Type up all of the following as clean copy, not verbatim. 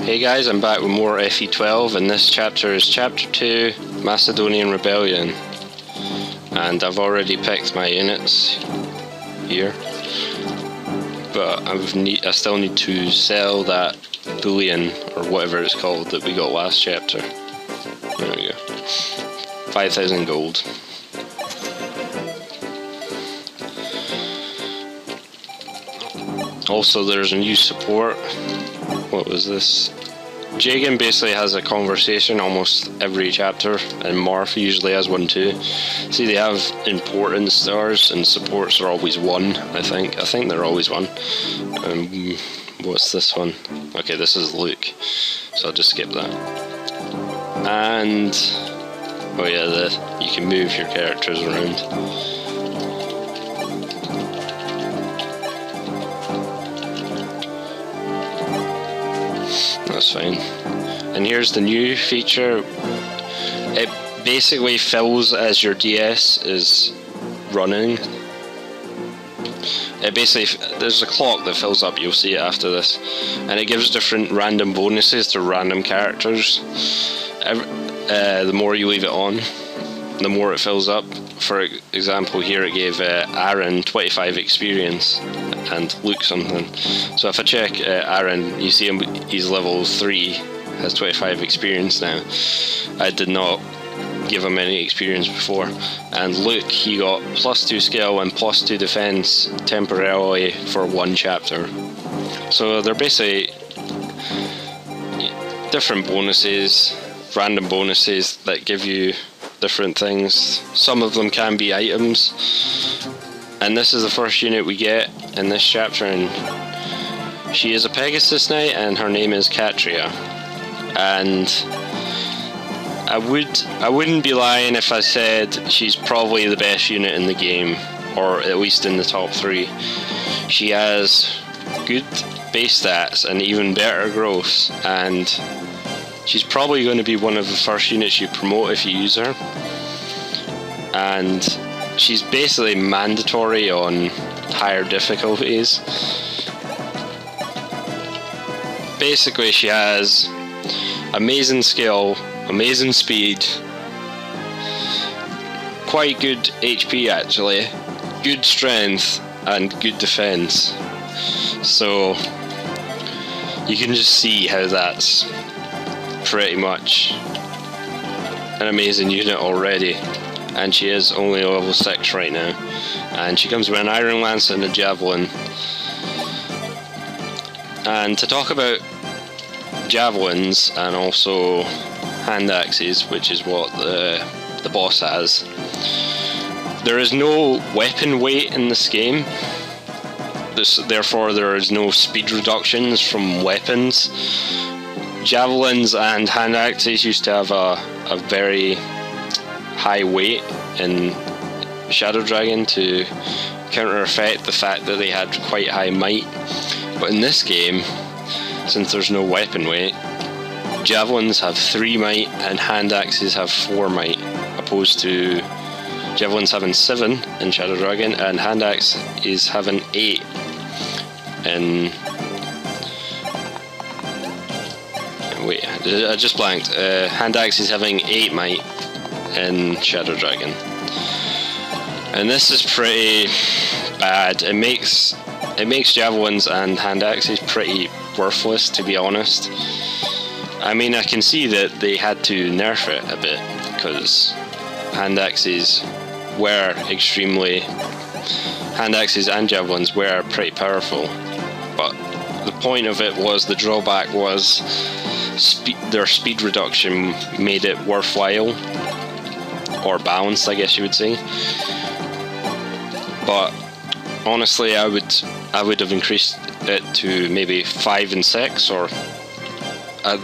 Hey guys, I'm back with more FE12, and this chapter is Chapter 2, Macedonian Rebellion. And I've already picked my units here, but I still need to sell that bullion, or whatever it's called, that we got last chapter. There we go. 5,000 gold. Also, there's a new support. What was this? Jagan basically has a conversation almost every chapter, and Marth usually has one too. See, they have importance stars, and supports are always one, I think. I think they're always one. What's this one? Okay, this is Luke, so I'll just skip that. And... oh yeah, you can move your characters around. That's fine. And here's the new feature. It basically fills as your DS is running. It basically, there's a clock that fills up, you'll see it after this, and it gives different random bonuses to random characters. The more you leave it on, the more it fills up. For example, here it gave Aaron 25 experience and Luke something. So if I check Aaron, you see him, he's level 3, has 25 experience now. I did not give him any experience before. And Luke, he got +2 skill and +2 defense temporarily for one chapter. So they're basically different bonuses, random bonuses that give you different things. Some of them can be items, and this is the first unit we get in this chapter, and she is a Pegasus Knight, and her name is Catria. And I wouldn't be lying if I said she's probably the best unit in the game, or at least in the top 3. She has good base stats and even better growth, and she's probably going to be one of the first units you promote if you use her. And she's basically mandatory on higher difficulties. Basically, she has amazing skill, amazing speed, quite good HP actually, good strength, and good defense. So you can just see how that's pretty much an amazing unit already. And she is only level 6 right now, and she comes with an Iron Lance and a Javelin. And to talk about javelins and also hand axes, which is what the boss has, there is no weapon weight in this game. Therefore there is no speed reductions from weapons. Javelins and hand axes used to have a very high weight in Shadow Dragon to counter effect the fact that they had quite high might. But in this game, since there's no weapon weight, javelins have 3 might and hand axes have 4 might, opposed to javelins having 7 in Shadow Dragon and hand axe is having 8 in... wait, I just blanked. Hand axe is having 8 might in Shadow Dragon, and this is pretty bad. It makes javelins and hand axes pretty worthless, to be honest. I mean, I can see that they had to nerf it a bit, because hand axes and javelins were pretty powerful, but the point of it was, the drawback was their speed reduction made it worthwhile, or balanced, I guess you would say. But honestly, I would have increased it to maybe 5 and 6, or at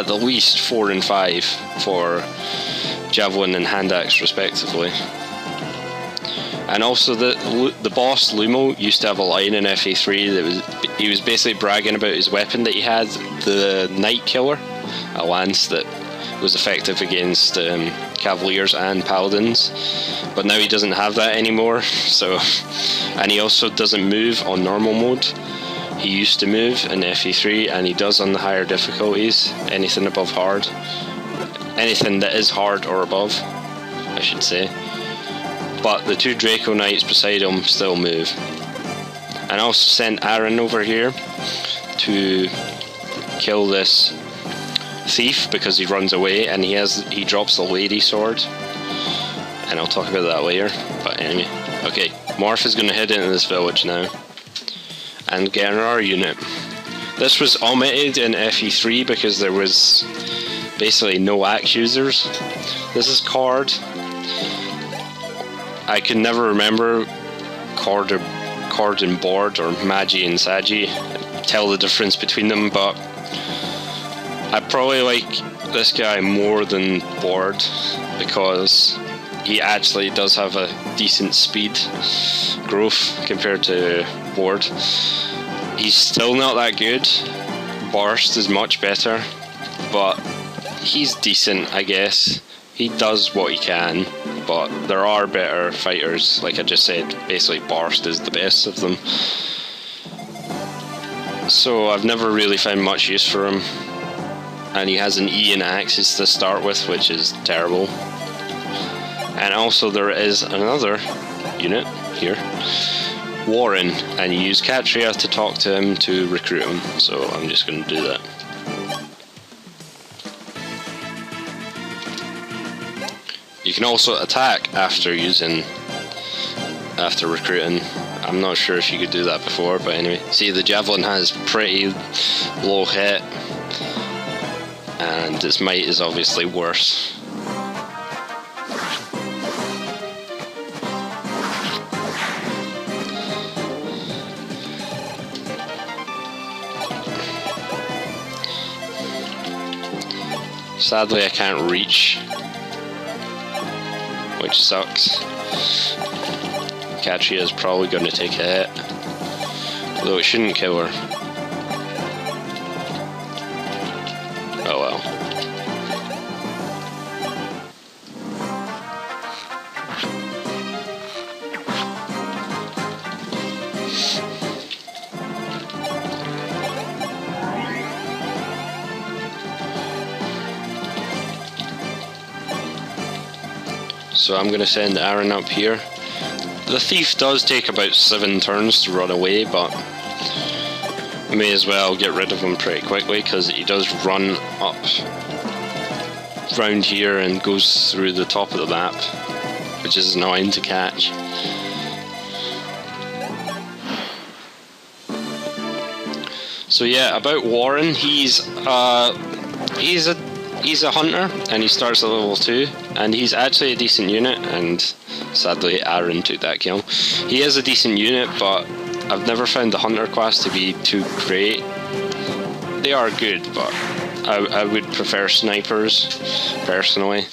the least 4 and 5 for javelin and hand axe respectively. And also the boss Lumo used to have a line in FA3 he was basically bragging about his weapon that he had, the Night Killer, a lance that was effective against Cavaliers and Paladins, but now he doesn't have that anymore. So, and he also doesn't move on normal mode. he used to move in FE3, and he does on the higher difficulties. Anything above hard. Anything that is hard or above, I should say. But the 2 Draco Knights beside him still move. And I also sent Aaron over here to kill this thief because he runs away, and he drops the lady sword. And I'll talk about that later. But anyway, okay, Morph is going to head into this village now and get our unit. This was omitted in FE3 because there was basically no axe users. This is Cord. I can never remember Cord and Board, or Magi and Sagi, tell the difference between them, but I probably like this guy more than Board because he actually does have a decent speed growth compared to Board. He's still not that good. Burst is much better, but he's decent, I guess. He does what he can, but there are better fighters. Like I just said, basically Burst is the best of them. So I've never really found much use for him. And he has an E and axes to start with, which is terrible. And also there is another unit here, Warren, and you use Catria to talk to him to recruit him. So I'm just going to do that. You can also attack after recruiting. I'm not sure if you could do that before, but anyway. See, the Javelin has pretty low hit, and its might is obviously worse. Sadly, I can't reach, which sucks. Catria is probably going to take a hit, although it shouldn't kill her. Oh well. So I'm going to send Aaron up here. The thief does take about 7 turns to run away, but I may as well get rid of him pretty quickly because he does run up round here and goes through the top of the map, which is annoying to catch. So yeah, about Warren, he's a hunter, and he starts at level 2, and he's actually a decent unit, and sadly Aaron took that kill. He is a decent unit, but I've never found the hunter class to be too great. They are good, but I would prefer snipers, personally.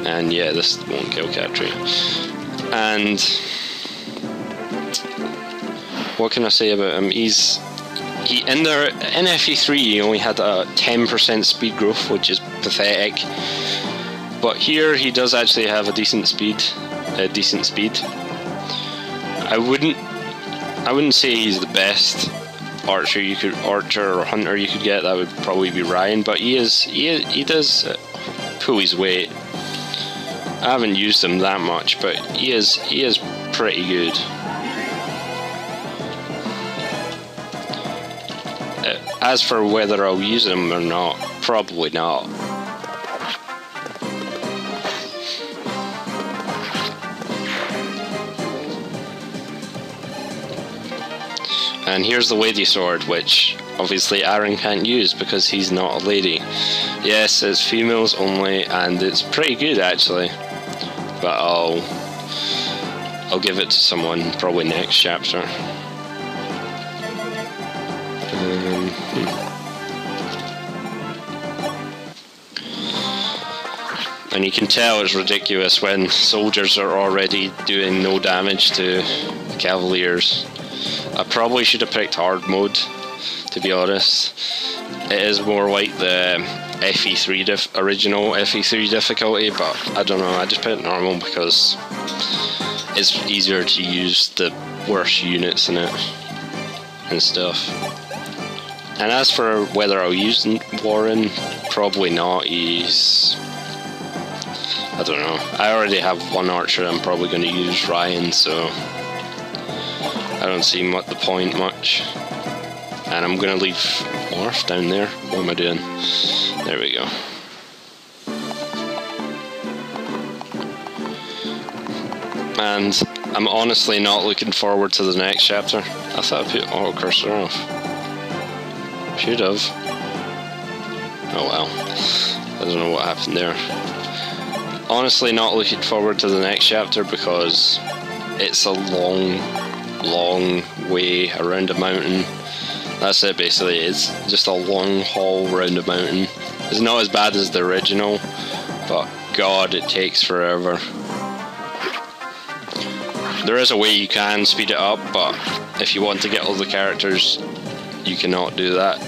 And yeah, this won't kill Catria. And what can I say about him? In FE3 he only had a 10% speed growth, which is pathetic. But here he does actually have a decent speed. I wouldn't say he's the best archer or hunter you could get. That would probably be Ryan, but he does pull his weight. I haven't used him that much, but he is pretty good. As for whether I'll use him or not, probably not. And here's the lady sword, which obviously Aaron can't use because he's not a lady. Yes, it's females only, and it's pretty good actually. But I'll give it to someone probably next chapter. And you can tell it's ridiculous when soldiers are already doing no damage to cavaliers. I probably should have picked hard mode, to be honest. It is more like the original FE3 difficulty, but I don't know, I just put it normal because it's easier to use the worst units in it. and stuff. And as for whether I'll use Warren, probably not. He's... I don't know. I already have one archer. I'm probably going to use Ryan, so I don't see the point much. And I'm going to leave Morph down there. What am I doing? There we go. And I'm honestly not looking forward to the next chapter. I thought I put auto cursor off. Should have. Oh well. I don't know what happened there. Honestly not looking forward to the next chapter because it's a long way around a mountain. That's it basically. It's just a long haul around a mountain. It's not as bad as the original, but God, it takes forever. There is a way you can speed it up, but if you want to get all the characters, you cannot do that.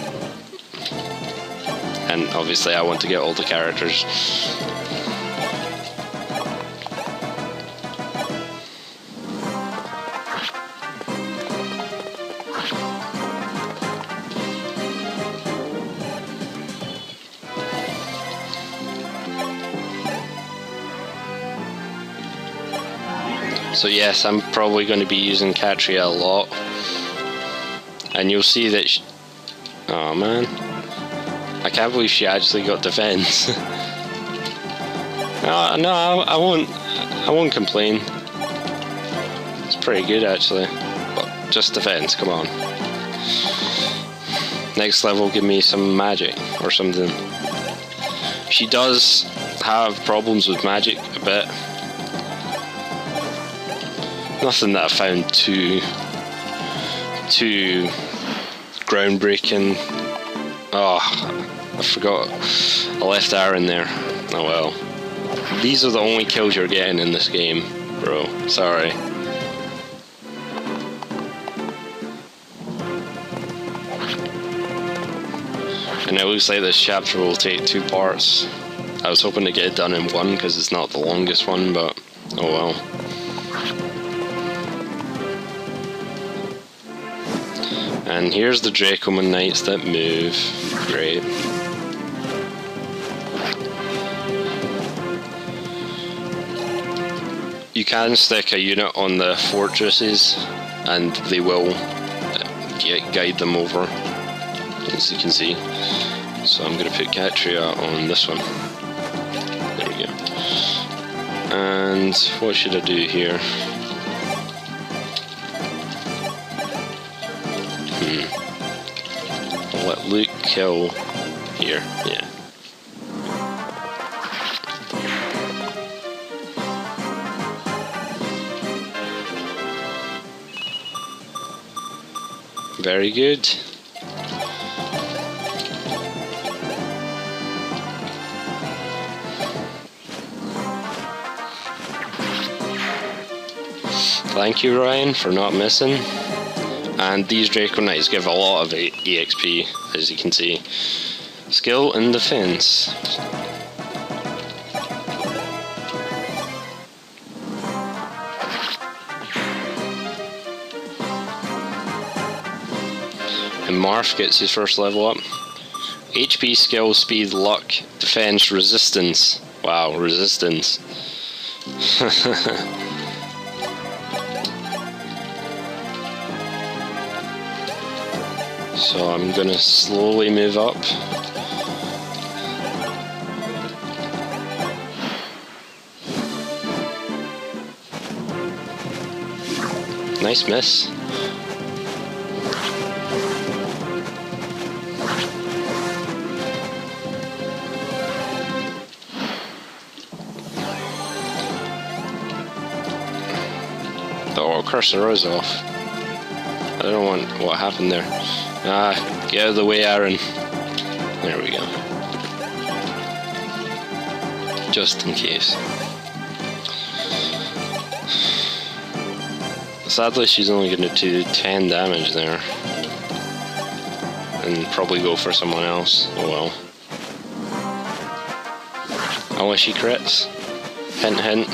And obviously I want to get all the characters. So yes, I'm probably going to be using Catria a lot. And you'll see that oh man. I can't believe she actually got defense. No, I won't complain. It's pretty good actually. But just defense, come on. Next level, give me some magic or something. She does have problems with magic a bit. Nothing that I found too groundbreaking. Oh, I forgot. I left Aaron there. Oh well. These are the only kills you're getting in this game, bro. Sorry. And it looks like this chapter will take 2 parts. I was hoping to get it done in one because it's not the longest one, but oh well. And here's the Dracoman Knights that move. Great. You can stick a unit on the fortresses and they will guide them over, as you can see. So I'm going to put Catria on this one. There we go. And what should I do here? I'll let Luke kill here, yeah. Very good. Thank you, Ryan, for not missing. And these Draco Knights give a lot of EXP, as you can see. Skill and defense. And Marth gets his first level up. HP, skill, speed, luck, defense, resistance. Wow, resistance. So I'm gonna slowly move up. Nice miss. The auto cursor is off. I don't want what happened there. Ah, get out of the way, Aaron. There we go. Just in case. Sadly, she's only going to do 10 damage there. And probably go for someone else. Oh well. Unless she crits. Hint, hint.